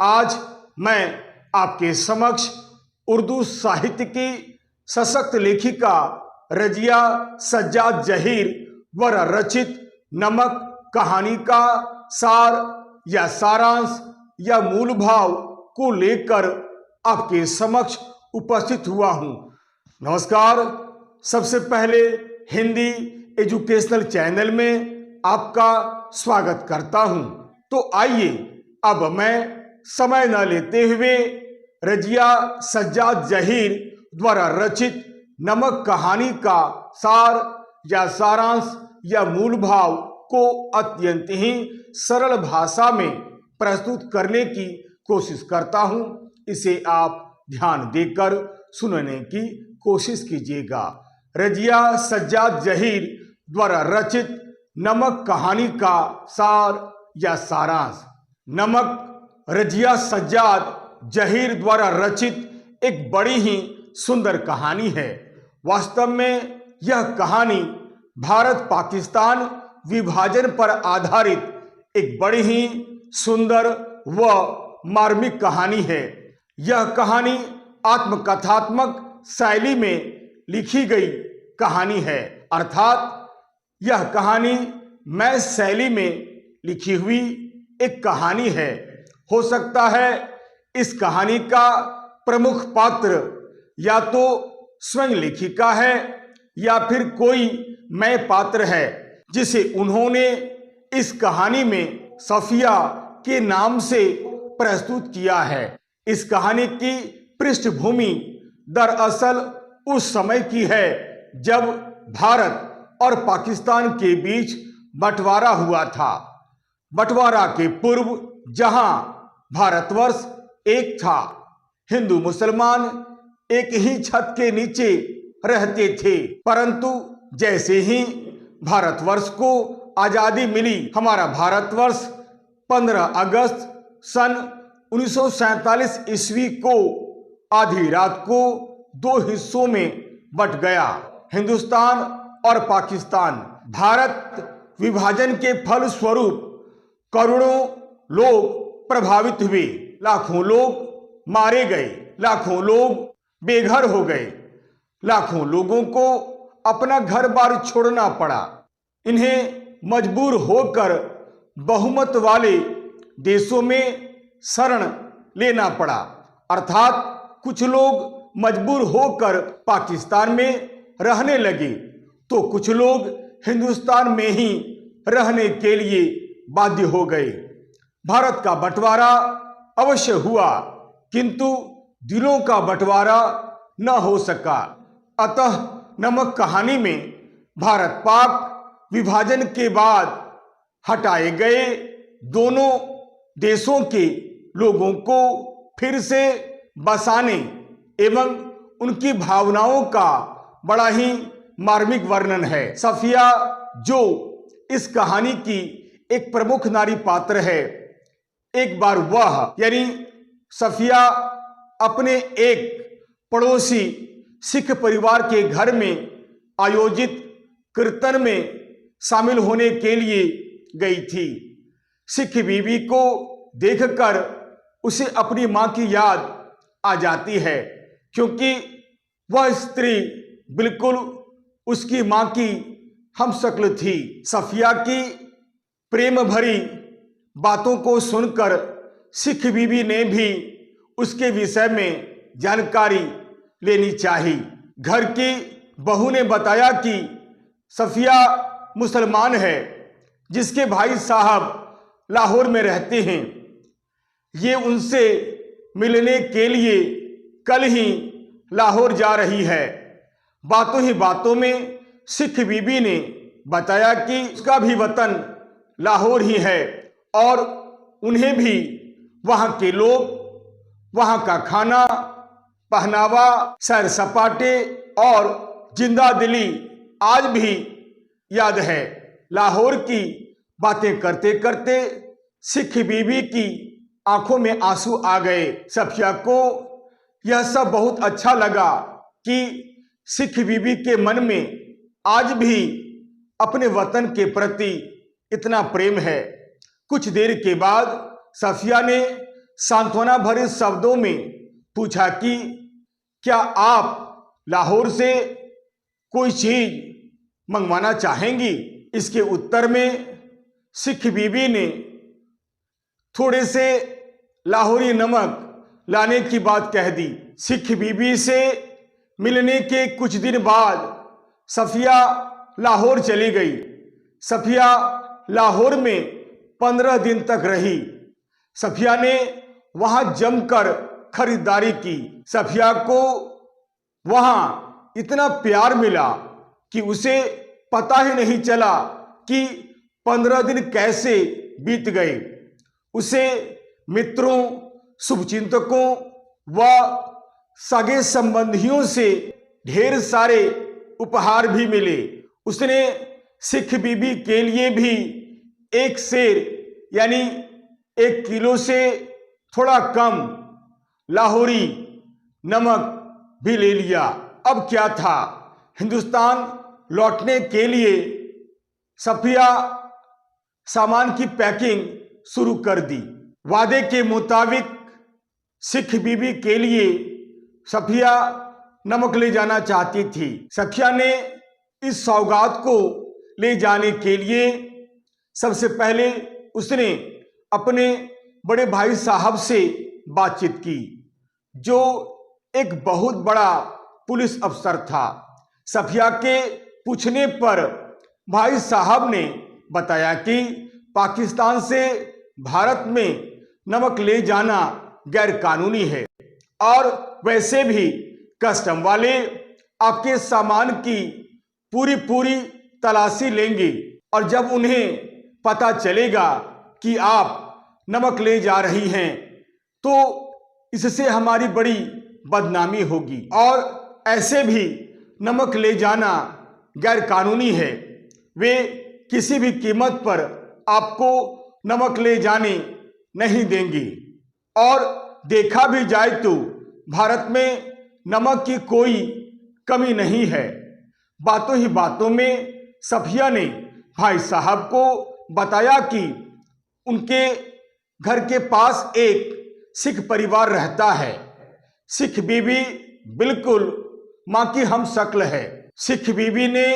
आज मैं आपके समक्ष उर्दू साहित्य की सशक्त लेखिका रजिया सज्जाद जहीर द्वारा रचित नमक कहानी का सार या सारांश या मूल भाव को लेकर आपके समक्ष उपस्थित हुआ हूं। नमस्कार। सबसे पहले हिंदी एजुकेशनल चैनल में आपका स्वागत करता हूं। तो आइए अब मैं समय न लेते हुए रजिया सज्जाद जहीर द्वारा रचित नमक कहानी का सार या सारांश या मूल भाव को अत्यंत ही सरल भाषा में प्रस्तुत करने की कोशिश करता हूं। इसे आप ध्यान देकर सुनने की कोशिश कीजिएगा। रजिया सज्जाद जहीर द्वारा रचित नमक कहानी का सार या सारांश। नमक रजिया सज्जाद जहीर द्वारा रचित एक बड़ी ही सुंदर कहानी है। वास्तव में यह कहानी भारत पाकिस्तान विभाजन पर आधारित एक बड़ी ही सुंदर व मार्मिक कहानी है। यह कहानी आत्मकथात्मक शैली में लिखी गई कहानी है, अर्थात यह कहानी मैं शैली में लिखी हुई एक कहानी है। हो सकता है इस कहानी का प्रमुख पात्र या तो स्वयं लेखिका है या फिर कोई मैं पात्र है जिसे उन्होंने इस कहानी में सफिया के नाम से प्रस्तुत किया है। इस कहानी की पृष्ठभूमि दरअसल उस समय की है जब भारत और पाकिस्तान के बीच बंटवारा हुआ था। बंटवारा के पूर्व जहां भारतवर्ष एक था, हिंदू मुसलमान एक ही छत के नीचे रहते थे, परंतु जैसे ही भारतवर्ष को आजादी मिली, हमारा भारतवर्ष 15 अगस्त सन 1947 ईस्वी को आधी रात को दो हिस्सों में बंट गया, हिंदुस्तान और पाकिस्तान। भारत विभाजन के फलस्वरूप करोड़ों लोग प्रभावित हुए, लाखों लोग मारे गए, लाखों लोग बेघर हो गए, लाखों लोगों को अपना घर बार छोड़ना पड़ा। इन्हें मजबूर होकर बहुमत वाले देशों में शरण लेना पड़ा, अर्थात कुछ लोग मजबूर होकर पाकिस्तान में रहने लगे तो कुछ लोग हिंदुस्तान में ही रहने के लिए बाध्य हो गए। भारत का बंटवारा अवश्य हुआ, किंतु दिलों का बंटवारा न हो सका। अतः नमक कहानी में भारत पाक विभाजन के बाद हटाए गए दोनों देशों के लोगों को फिर से बसाने एवं उनकी भावनाओं का बड़ा ही मार्मिक वर्णन है। सफिया जो इस कहानी की एक प्रमुख नारी पात्र है, एक बार वह यानी सफिया अपने एक पड़ोसी सिख परिवार के घर में आयोजित कीर्तन में शामिल होने के लिए गई थी। सिख बीवी को देखकर उसे अपनी मां की याद आ जाती है, क्योंकि वह स्त्री बिल्कुल उसकी मां की हमशक्ल थी। सफिया की प्रेम भरी बातों को सुनकर सिख बीवी ने भी उसके विषय में जानकारी लेनी चाहिए। घर की बहू ने बताया कि सफिया मुसलमान है, जिसके भाई साहब लाहौर में रहते हैं। ये उनसे मिलने के लिए कल ही लाहौर जा रही है। बातों ही बातों में सिख बीबी ने बताया कि उसका भी वतन लाहौर ही है और उन्हें भी वहाँ के लोग, वहाँ का खाना, पहनावा, सैर सपाटे और जिंदा दिली आज भी याद है। लाहौर की बातें करते करते सिख बीबी की आंखों में आंसू आ गए। सफिया को यह सब बहुत अच्छा लगा कि सिख बीबी के मन में आज भी अपने वतन के प्रति इतना प्रेम है। कुछ देर के बाद सफिया ने सांत्वना भरे शब्दों में पूछा कि क्या आप लाहौर से कोई चीज मंगवाना चाहेंगी। इसके उत्तर में सिख बीबी ने थोड़े से लाहौरी नमक लाने की बात कह दी। सिख बीबी से मिलने के कुछ दिन बाद सफिया लाहौर चली गई। सफिया लाहौर में 15 दिन तक रही। सफिया ने वहां जमकर खरीदारी की। सफिया को वहां इतना प्यार मिला कि उसे पता ही नहीं चला कि 15 दिन कैसे बीत गए। उसे मित्रों, शुभचिंतकों व सगे संबंधियों से ढेर सारे उपहार भी मिले। उसने सिख बीबी के लिए भी एक सेर यानी 1 किलो से थोड़ा कम लाहौरी नमक भी ले लिया। अब क्या था, हिंदुस्तान लौटने के लिए सफिया सामान की पैकिंग शुरू कर दी। वादे के मुताबिक सिख बीबी के लिए सफिया नमक ले जाना चाहती थी। सफिया ने इस सौगात को ले जाने के लिए सबसे पहले उसने अपने बड़े भाई साहब से बातचीत की, जो एक बहुत बड़ा पुलिस अफसर था। सफिया के पूछने पर भाई साहब ने बताया कि पाकिस्तान से भारत में नमक ले जाना गैर कानूनी है और वैसे भी कस्टम वाले आपके सामान की पूरी तलाशी लेंगे और जब उन्हें पता चलेगा कि आप नमक ले जा रही हैं तो इससे हमारी बड़ी बदनामी होगी और ऐसे भी नमक ले जाना गैर कानूनी है। वे किसी भी कीमत पर आपको नमक ले जाने नहीं देंगे और देखा भी जाए तो भारत में नमक की कोई कमी नहीं है। बातों ही बातों में सफिया ने भाई साहब को बताया कि उनके घर के पास एक सिख परिवार रहता है। सिख बीबी बिल्कुल मां की हम शक्ल है। सिख बीबी ने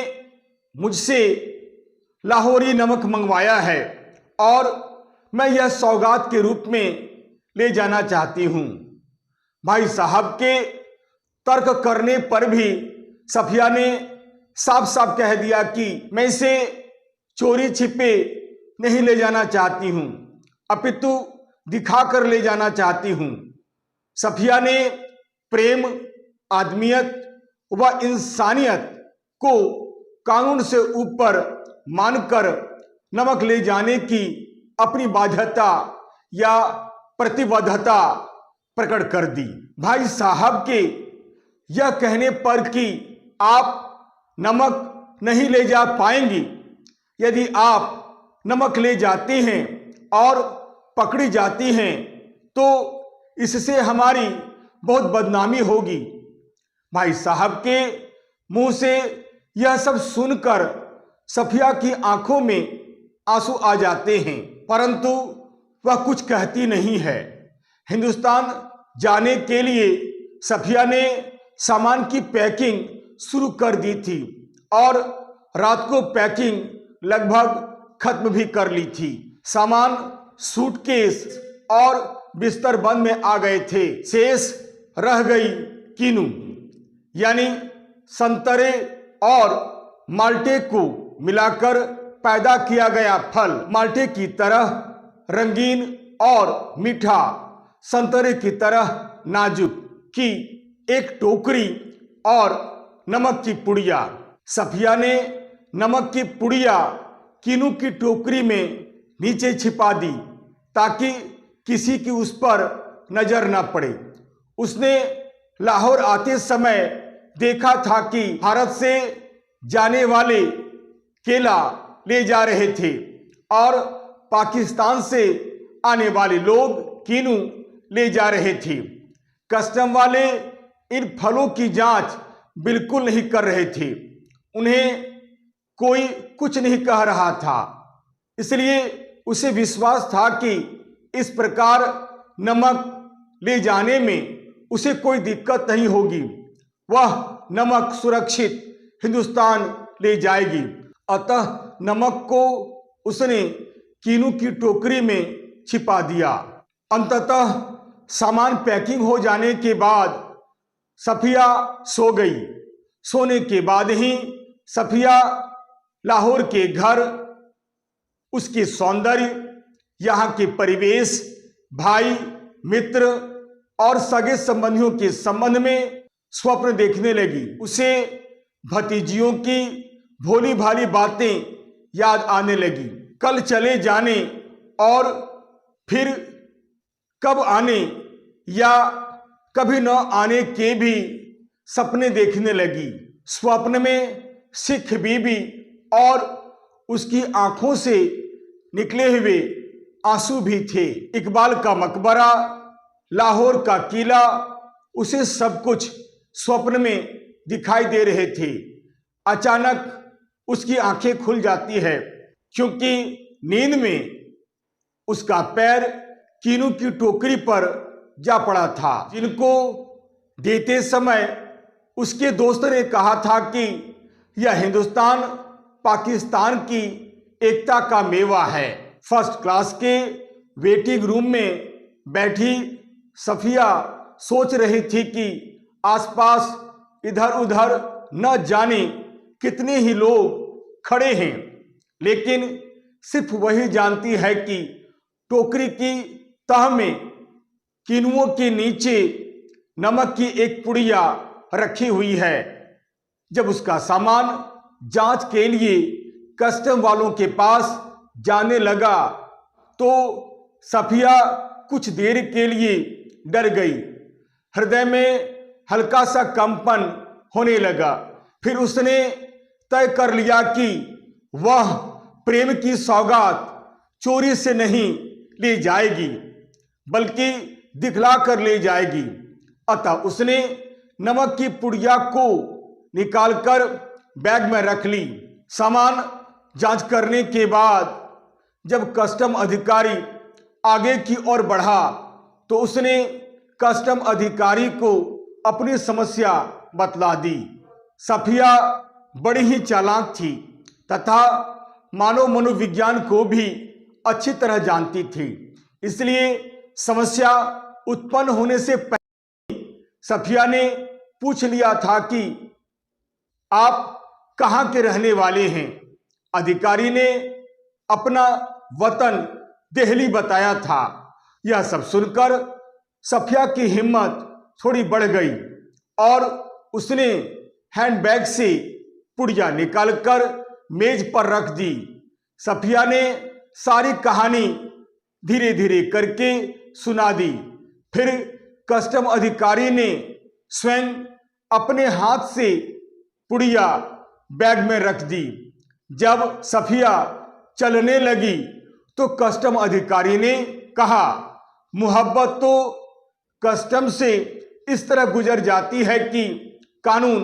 मुझसे लाहौरी नमक मंगवाया है और मैं यह सौगात के रूप में ले जाना चाहती हूं। भाई साहब के तर्क करने पर भी सफिया ने साफ साफ कह दिया कि मैं इसे चोरी छिपे नहीं ले जाना चाहती हूं, अपितु दिखाकर ले जाना चाहती हूं। सफिया ने प्रेम, आदमियत व इंसानियत को कानून से ऊपर मानकर नमक ले जाने की अपनी बाध्यता या प्रतिबद्धता प्रकट कर दी। भाई साहब के यह कहने पर कि आप नमक नहीं ले जा पाएंगी, यदि आप नमक ले जाती हैं और पकड़ी जाती हैं तो इससे हमारी बहुत बदनामी होगी। भाई साहब के मुंह से यह सब सुनकर सफिया की आंखों में आंसू आ जाते हैं, परंतु वह कुछ कहती नहीं है। हिंदुस्तान जाने के लिए सफिया ने सामान की पैकिंग शुरू कर दी थी और रात को पैकिंग लगभग खत्म भी कर ली थी। सामान सूटकेस और बिस्तर बंद में आ गए थे। शेष रह गई कीनू यानी संतरे और माल्टे को मिलाकर पैदा किया गया फल। माल्टे की तरह रंगीन और मीठा, संतरे की तरह नाजुक की एक टोकरी और नमक की पुड़िया। सफिया ने नमक की पुड़िया कीनू की टोकरी में नीचे छिपा दी ताकि किसी की उस पर नजर न पड़े। उसने लाहौर आते समय देखा था कि भारत से जाने वाले केला ले जा रहे थे और पाकिस्तान से आने वाले लोग कीनू ले जा रहे थे। कस्टम वाले इन फलों की जांच बिल्कुल नहीं कर रहे थे। उन्हें कोई कुछ नहीं कह रहा था, इसलिए उसे विश्वास था कि इस प्रकार नमक ले जाने में उसे कोई दिक्कत नहीं होगी। वह नमक सुरक्षित हिंदुस्तान ले जाएगी। अतः नमक को उसने कीनू की टोकरी में छिपा दिया। अंततः सामान पैकिंग हो जाने के बाद सफिया सो गई। सोने के बाद ही सफिया लाहौर के घर, उसके सौंदर्य, यहाँ के परिवेश, भाई, मित्र और सगे संबंधियों के संबंध में स्वप्न देखने लगी। उसे भतीजियों की भोली भाली बातें याद आने लगी। कल चले जाने और फिर कब आने या कभी न आने के भी सपने देखने लगी। स्वप्न में सिख बीबी और उसकी आंखों से निकले हुए आंसू भी थे। इकबाल का मकबरा, लाहौर का किला, उसे सब कुछ स्वप्न में दिखाई दे रहे थे। अचानक उसकी आंखें खुल जाती है क्योंकि नींद में उसका पैर कीनू की टोकरी पर जा पड़ा था, जिनको देते समय उसके दोस्त ने कहा था कि यह हिंदुस्तान पाकिस्तान की एकता का मेवा है। फर्स्ट क्लास के वेटिंग रूम में बैठी सफिया सोच रही थी कि आसपास इधर उधर न जाने कितने ही लोग खड़े हैं, लेकिन सिर्फ वही जानती है कि टोकरी की तह में किनुओं के नीचे नमक की एक पुड़िया रखी हुई है। जब उसका सामान जांच के लिए कस्टम वालों के पास जाने लगा तो सफिया कुछ देर के लिए डर गई। हृदय में हल्का सा कंपन होने लगा। फिर उसने तय कर लिया कि वह प्रेम की सौगात चोरी से नहीं ले जाएगी बल्कि दिखला कर ले जाएगी। अतः उसने नमक की पुड़िया को निकालकर बैग में रख ली। सामान जांच करने के बाद जब कस्टम अधिकारी आगे की ओर बढ़ा तो उसने कस्टम अधिकारी को अपनी समस्या बतला दी। सफिया बड़ी ही चालाक थी तथा मानव मनोविज्ञान को भी अच्छी तरह जानती थी, इसलिए समस्या उत्पन्न होने से पहले सफिया ने पूछ लिया था कि आप कहाँ के रहने वाले हैं। अधिकारी ने अपना वतन दिल्ली बताया था। यह सब सुनकर सफिया की हिम्मत थोड़ी बढ़ गई और उसने हैंडबैग से पुड़िया निकालकर मेज पर रख दी। सफिया ने सारी कहानी धीरे धीरे करके सुना दी। फिर कस्टम अधिकारी ने स्वयं अपने हाथ से पुड़िया बैग में रख दी। जब सफिया चलने लगी तो कस्टम अधिकारी ने कहा, मोहब्बत तो कस्टम से इस तरह गुजर जाती है कि कानून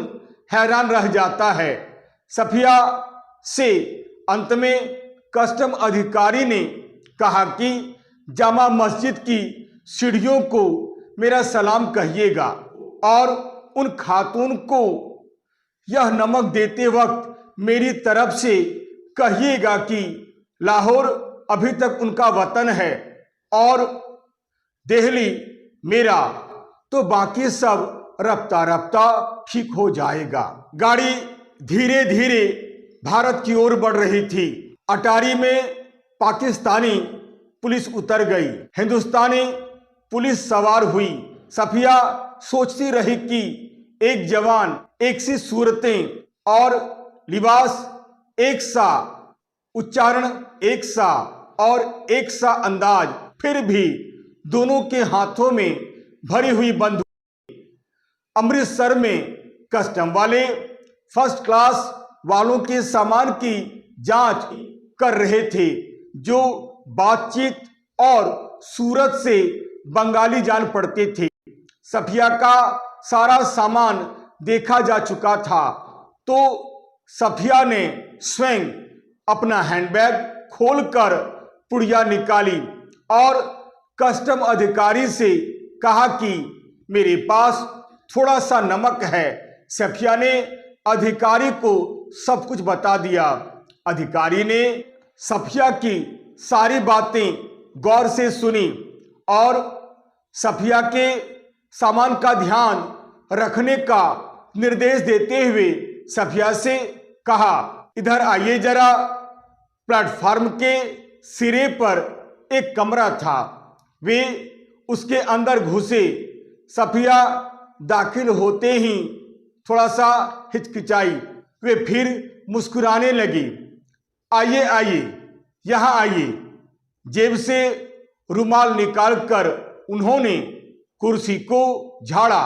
हैरान रह जाता है। सफिया से अंत में कस्टम अधिकारी ने कहा कि जामा मस्जिद की सीढ़ियों को मेरा सलाम कहिएगा और उन खातून को यह नमक देते वक्त मेरी तरफ से कहिएगा कि लाहौर अभी तक उनका वतन है और दिल्ली मेरा, तो बाकी सब रफ्ता रफ्ता ठीक हो जाएगा। गाड़ी धीरे धीरे भारत की ओर बढ़ रही थी। अटारी में पाकिस्तानी पुलिस उतर गई, हिंदुस्तानी पुलिस सवार हुई। सफिया सोचती रही कि एक जवान, एक सी सूरतें और लिबास एक सा, उच्चारण एक सा और एक सा अंदाज, फिर भी दोनों के हाथों में भरी हुई बंदूक। अमृतसर में कस्टम वाले फर्स्ट क्लास वालों के सामान की जांच कर रहे थे, जो बातचीत और सूरत से बंगाली जान पड़ते थे। सफिया का सारा सामान देखा जा चुका था, तो सफिया ने स्वयं अपना हैंडबैग खोलकर पुड़िया निकाली और कस्टम अधिकारी से कहा कि मेरे पास थोड़ा सा नमक है। सफिया ने अधिकारी को सब कुछ बता दिया। अधिकारी ने सफिया की सारी बातें गौर से सुनी और सफिया के सामान का ध्यान रखने का निर्देश देते हुए सफिया से कहा, इधर आइए जरा। प्लेटफॉर्म के सिरे पर एक कमरा था। वे उसके अंदर घुसे। सफिया दाखिल होते ही थोड़ा सा हिचकिचाई। वे फिर मुस्कुराने लगी। आइए आइए, यहाँ आइए। जेब से रुमाल निकालकर उन्होंने कुर्सी को झाड़ा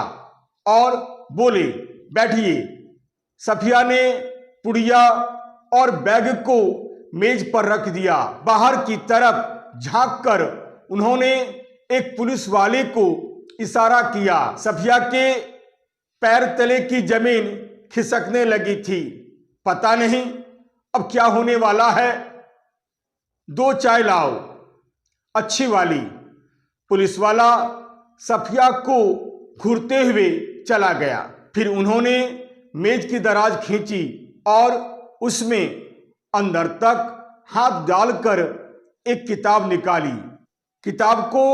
और बोले, बैठिए। सफिया ने पुड़िया और बैग को मेज पर रख दिया। बाहर की तरफ झांककर उन्होंने एक पुलिस वाले को इशारा किया। सफिया के पैर तले की जमीन खिसकने लगी थी। पता नहीं अब क्या होने वाला है। 2 चाय लाओ, अच्छी वाली। पुलिस वाला सफिया को घूरते हुए चला गया। फिर उन्होंने मेज की दराज खींची और उसमें अंदर तक हाथ डालकर एक किताब निकाली। किताब को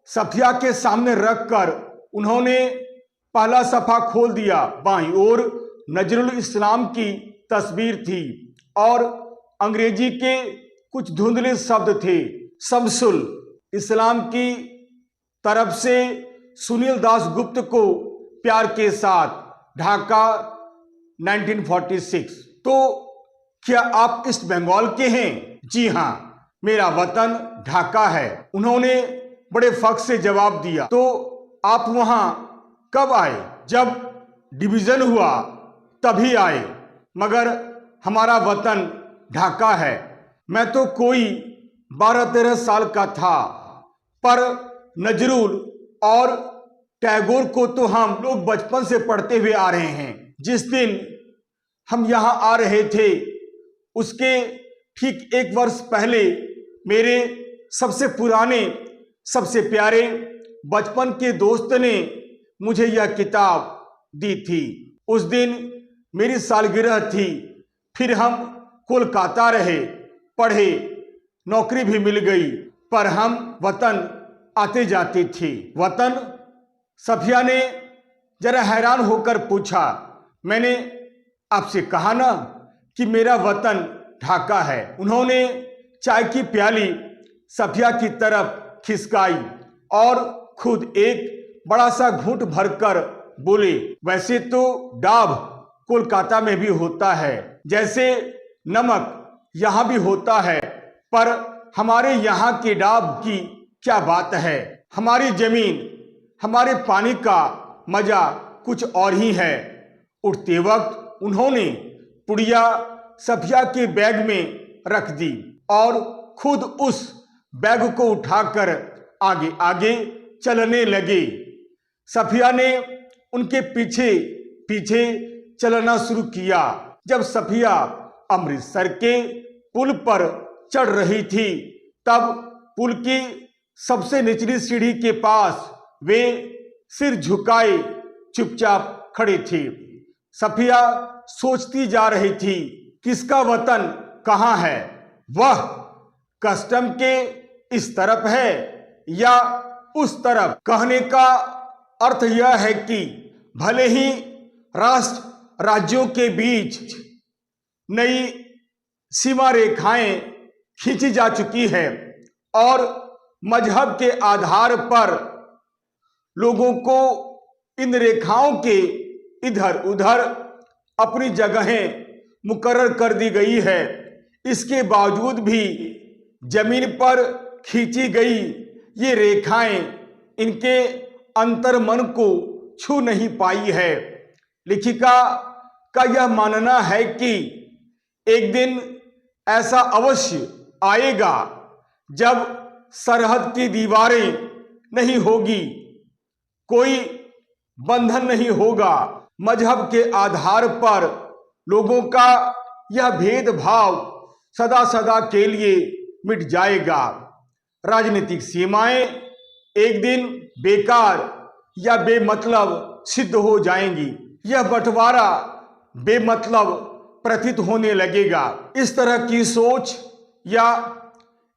सफिया के सामने रखकर उन्होंने पहला सफ़ा खोल दिया। बाईं ओर नजरुल इस्लाम की तस्वीर थी और अंग्रेजी के कुछ धुंधले शब्द थे। शमसुल इस्लाम की तरफ से सुनील दास गुप्त को प्यार के साथ, ढाका 1946। तो क्या आप ईस्ट बंगाल के हैं? जी हाँ, मेरा वतन ढाका है। उन्होंने बड़े फख्र से जवाब दिया। तो आप वहां कब आए? जब डिवीजन हुआ तभी आए, मगर हमारा वतन ढाका है। मैं तो कोई 12-13 साल का था, पर नजरुल और टैगोर को तो हम लोग बचपन से पढ़ते हुए आ रहे हैं। जिस दिन हम यहाँ आ रहे थे उसके ठीक 1 वर्ष पहले मेरे सबसे पुराने, सबसे प्यारे बचपन के दोस्त ने मुझे यह किताब दी थी। उस दिन मेरी सालगिरह थी। फिर हम कोलकाता रहे, पढ़े, नौकरी भी मिल गई, पर हम वतन आते जाते थे। वतन? सफिया ने जरा हैरान होकर पूछा। मैंने आपसे कहा ना कि मेरा वतन ढाका है। उन्होंने चाय की प्याली सफिया की तरफ खिसकाई और खुद एक बड़ा सा घूंट भरकर बोले, वैसे तो डाब कोलकाता में भी होता है, जैसे नमक यहाँ भी होता है, पर हमारे यहाँ के डाब की क्या बात है। हमारी जमीन, हमारे पानी का मजा कुछ और ही है। उठते वक्त उन्होंने पुड़िया सफिया के बैग में रख दी और खुद उस बैग को उठाकर आगे आगे चलने लगे। सफिया ने उनके पीछे पीछे चलना शुरू किया। जब सफिया अमृतसर के पुल पर चढ़ रही थी, तब पुल की सबसे निचली सीढ़ी के पास वे सिर झुकाए चुपचाप खड़े थे। सफिया सोचती जा रही थी, किसका वतन कहाँ है? वह कस्टम के इस तरफ है या उस तरफ? कहने का अर्थ यह है कि भले ही राष्ट्र राज्यों के बीच नई सीमा रेखाएं खींची जा चुकी है और मजहब के आधार पर लोगों को इन रेखाओं के इधर उधर अपनी जगहें मुकर्रर कर दी गई है, इसके बावजूद भी जमीन पर खींची गई ये रेखाएं इनके अंतर्मन को छू नहीं पाई है। लेखिका का यह मानना है कि एक दिन ऐसा अवश्य आएगा जब सरहद की दीवारें नहीं होगी, कोई बंधन नहीं होगा, मजहब के आधार पर लोगों का यह भेदभाव सदा सदा के लिए मिट जाएगा। राजनीतिक सीमाएं एक दिन बेकार या बेमतलब सिद्ध हो जाएंगी। यह बंटवारा बेमतलब प्रतीत होने लगेगा। इस तरह की सोच या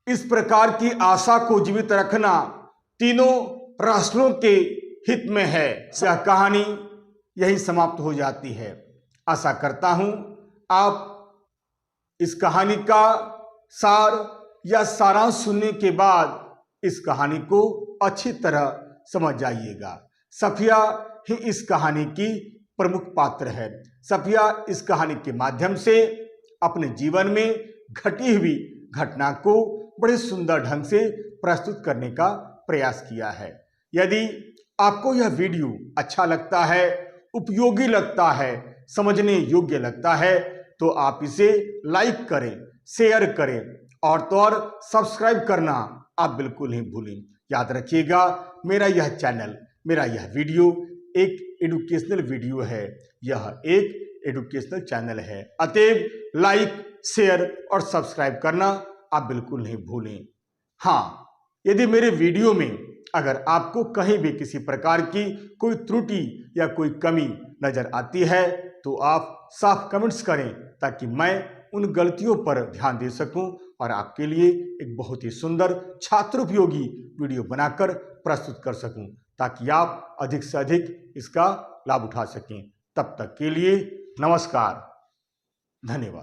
इस प्रकार की आशा को जीवित रखना तीनों राष्ट्रों के हित में है। यह कहानी यही समाप्त हो जाती है। आशा करता हूं आप इस कहानी का सार या सारांश सुनने के बाद इस कहानी को अच्छी तरह समझ जाइएगा। सफिया ही इस कहानी की प्रमुख पात्र है। सफिया इस कहानी के माध्यम से अपने जीवन में घटी हुई घटना को बड़े सुंदर ढंग से प्रस्तुत करने का प्रयास किया है। यदि आपको यह वीडियो अच्छा लगता है, उपयोगी लगता है, समझने योग्य लगता है, तो आप इसे लाइक करें, शेयर करें और तो और सब्सक्राइब करना आप बिल्कुल नहीं भूलें। याद रखिएगा, मेरा यह चैनल, मेरा यह वीडियो एक एजुकेशनल वीडियो है। यह एक एजुकेशनल चैनल है, अतएव लाइक, शेयर और सब्सक्राइब करना आप बिल्कुल नहीं भूलें। हाँ, यदि मेरे वीडियो में अगर आपको कहीं भी किसी प्रकार की कोई त्रुटि या कोई कमी नजर आती है तो आप साफ कमेंट्स करें, ताकि मैं उन गलतियों पर ध्यान दे सकूं और आपके लिए एक बहुत ही सुंदर छात्रोपयोगी वीडियो बनाकर प्रस्तुत कर सकूं, ताकि आप अधिक से अधिक इसका लाभ उठा सकें। तब तक के लिए नमस्कार, धन्यवाद।